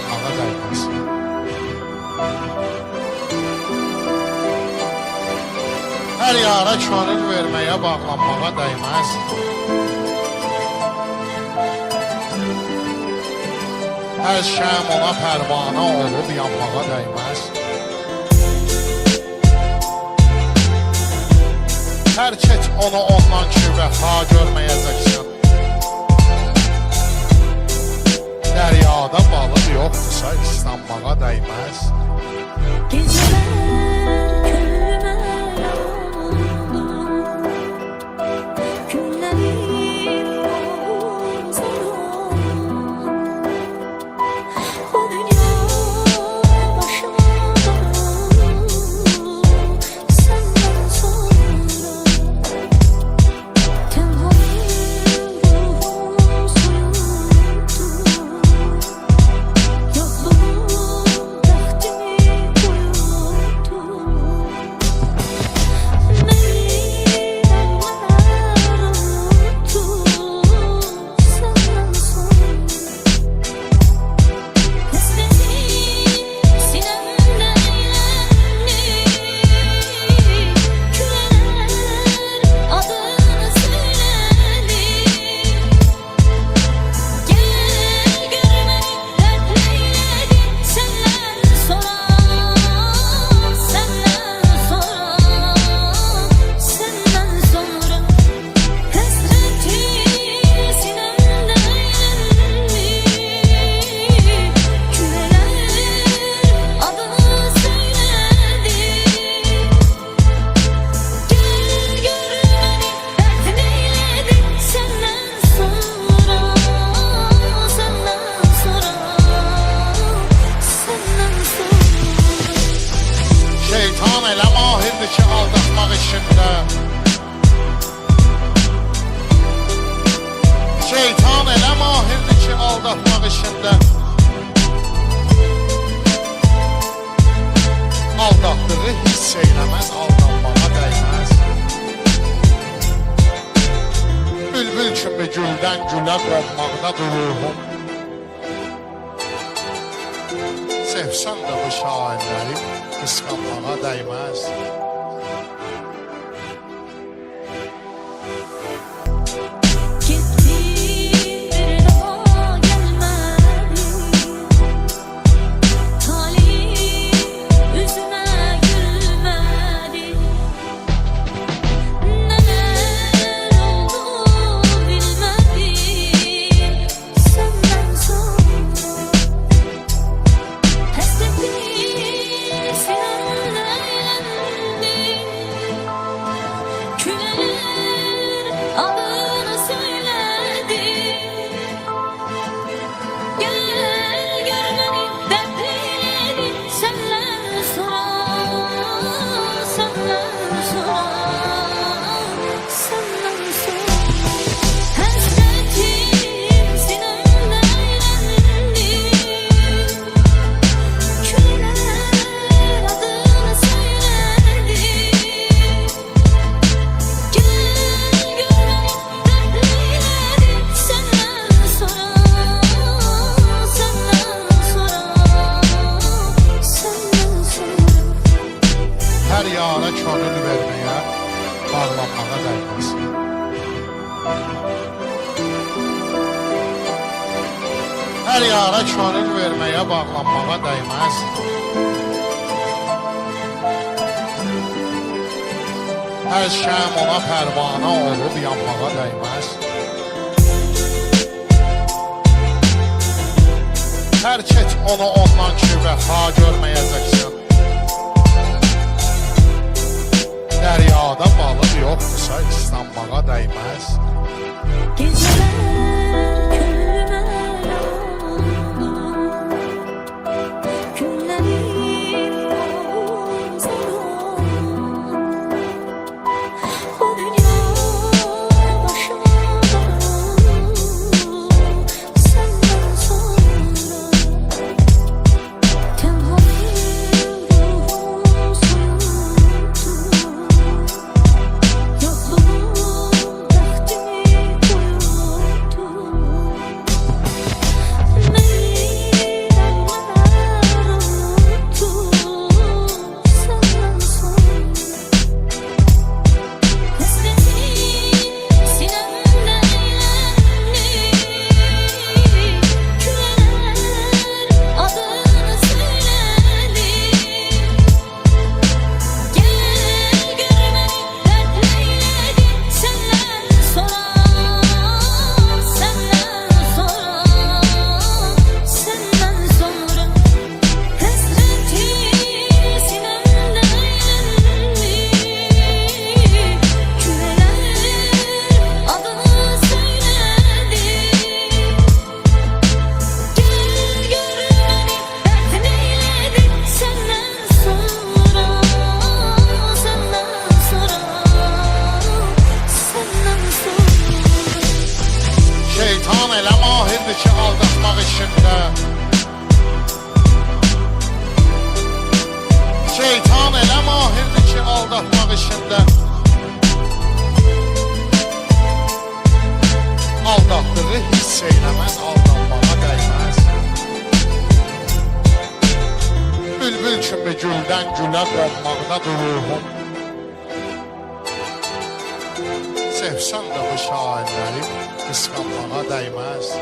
bağlanmağa dəyməz. Hər yara könül verməyə bağlanmağa dəyməz. Hər şəm ona pərvanə olub yanmağa dəyməz. Tərk et onu ondan ki vəfa görməyəcəksən. Dəryada balıq yoxdursa islanmağa dəyməz. Geceler könlüme yağdı, günlerim uzun. Bu dünya başıma senden sonra. Tenhayım ruhum soyuldu, yokluğum tahtimi koyuldu. Beni eller unuttu senden sonra. Hasretim sinemde eğlendi, küleler adını söyledi. Gel görmeni dertleydi senden sonra, senden sonra, senden sonra. Hasretim sinemde eğlendi, küleler adını söyledi. Gel görmeni dertleydi senden sonra, senden sonra, senden sonra. Şeytan elə mahirdir ki aldatmaq işində. Şeytan elə mahirdir ki aldatmaq işində. Aldatdığı hiss eyləməz, aldanmağa dəyməz. Bülbül kimi güldən gülə qonmaqdadır ruhum. Sevsən də bu şairləri qısqanmağa dəyməz. Gitti bir daha gelmedi, talihim yüzüme gülmedi. Neler oldu bilmedim senden sonra. Hasretim sinemde eğlendi, küleler adını söyledi. Gel görmeni dertleydi senden sonra, senden sonra, senden sonra. Hasretim sinemde eğlendi, küleler adını söyledi. Gel görmeni dertleydi senden sonra, senden sonra, senden sonra. Hər yara könül verməyə bağlanmağa dəyməz. Hər yara könül verməyə bağlanmağa dəyməz. Hər şəm ona pərvanə olub yanmağa dəyməz. Tərk et onu ondan ki vəfa görməyəcəksən. Dəryada balıq yoxdursa islanmağa dəyməz. Geceler könlüme yağdı, günlerim uzun. Bu dünya başıma senden sonra. Tenhayım ruhum soyuldu, yokluğum tahtimi koyuldu. işində. Şeytan elə mahirdir ki, aldatmaq işində. Aldatdığı hiss eyləməz, aldatmağa dəyməz. Bülbül kimi güldən gülə qonmaqda dururum. Sevsən də bu şairləri qısqanmağa dəyməz.